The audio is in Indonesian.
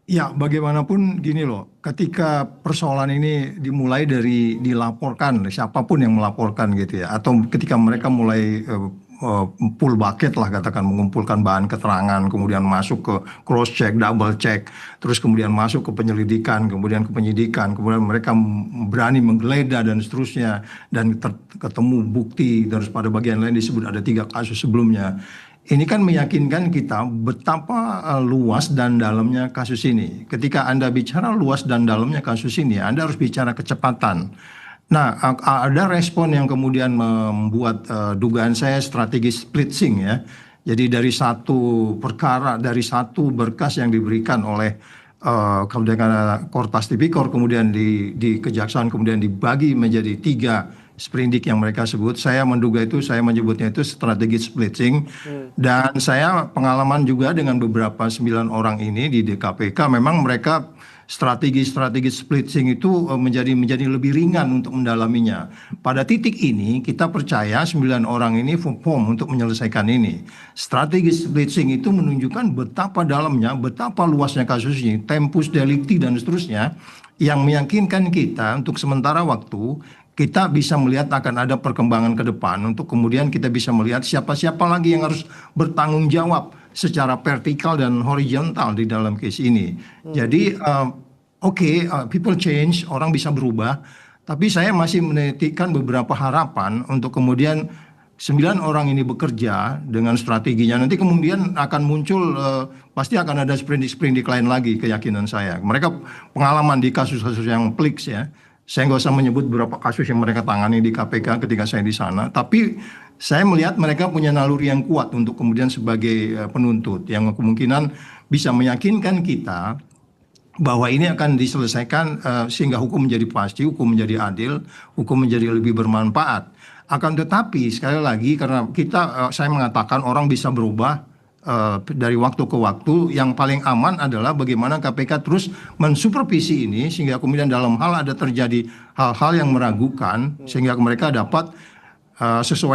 Ya, bagaimanapun gini loh, ketika persoalan ini dimulai dari dilaporkan, siapapun yang melaporkan gitu ya, atau ketika mereka mulai full bucket lah katakan, mengumpulkan bahan keterangan, kemudian masuk ke cross check, double check, terus kemudian masuk ke penyelidikan, kemudian ke penyidikan, kemudian mereka berani menggeledah dan seterusnya, dan ketemu bukti, terus pada bagian lain disebut ada 3 kasus sebelumnya. Ini kan meyakinkan kita betapa luas dan dalamnya kasus ini. Ketika Anda bicara luas dan dalamnya kasus ini, Anda harus bicara kecepatan. Nah, ada respon yang kemudian membuat dugaan saya strategi splitsing ya. Jadi dari satu perkara, dari satu berkas yang diberikan oleh kemudian Korpas Tipikor, kemudian di Kejaksaan, kemudian dibagi menjadi 3 sprindik yang mereka sebut. Saya menduga itu, saya menyebutnya itu strategi splitting. Hmm. Dan saya pengalaman juga dengan beberapa 9 orang ini di DKPK, memang mereka strategi-strategi splitting itu menjadi lebih ringan untuk mendalaminya. Pada titik ini kita percaya 9 orang ini firm untuk menyelesaikan ini. Strategi splitting itu menunjukkan betapa dalamnya, betapa luasnya kasus ini, tempus delicti dan seterusnya, yang meyakinkan kita untuk sementara waktu kita bisa melihat akan ada perkembangan ke depan untuk kemudian kita bisa melihat siapa-siapa lagi yang harus bertanggung jawab secara vertikal dan horizontal di dalam case ini. Hmm. Jadi people change, orang bisa berubah, tapi saya masih menitikan beberapa harapan untuk kemudian 9 orang ini bekerja dengan strateginya. Nanti kemudian akan muncul, pasti akan ada sprindik-sprindik lain lagi, keyakinan saya. Mereka pengalaman di kasus-kasus yang pelik ya. Saya nggak usah menyebut beberapa kasus yang mereka tangani di KPK ketika saya di sana, tapi saya melihat mereka punya naluri yang kuat untuk kemudian sebagai penuntut yang kemungkinan bisa meyakinkan kita bahwa ini akan diselesaikan sehingga hukum menjadi pasti, hukum menjadi adil, hukum menjadi lebih bermanfaat. Akan tetapi sekali lagi karena saya mengatakan orang bisa berubah dari waktu ke waktu, yang paling aman adalah bagaimana KPK terus mensupervisi ini sehingga kemudian dalam hal ada terjadi hal-hal yang meragukan Hmm. sehingga mereka dapat sesuai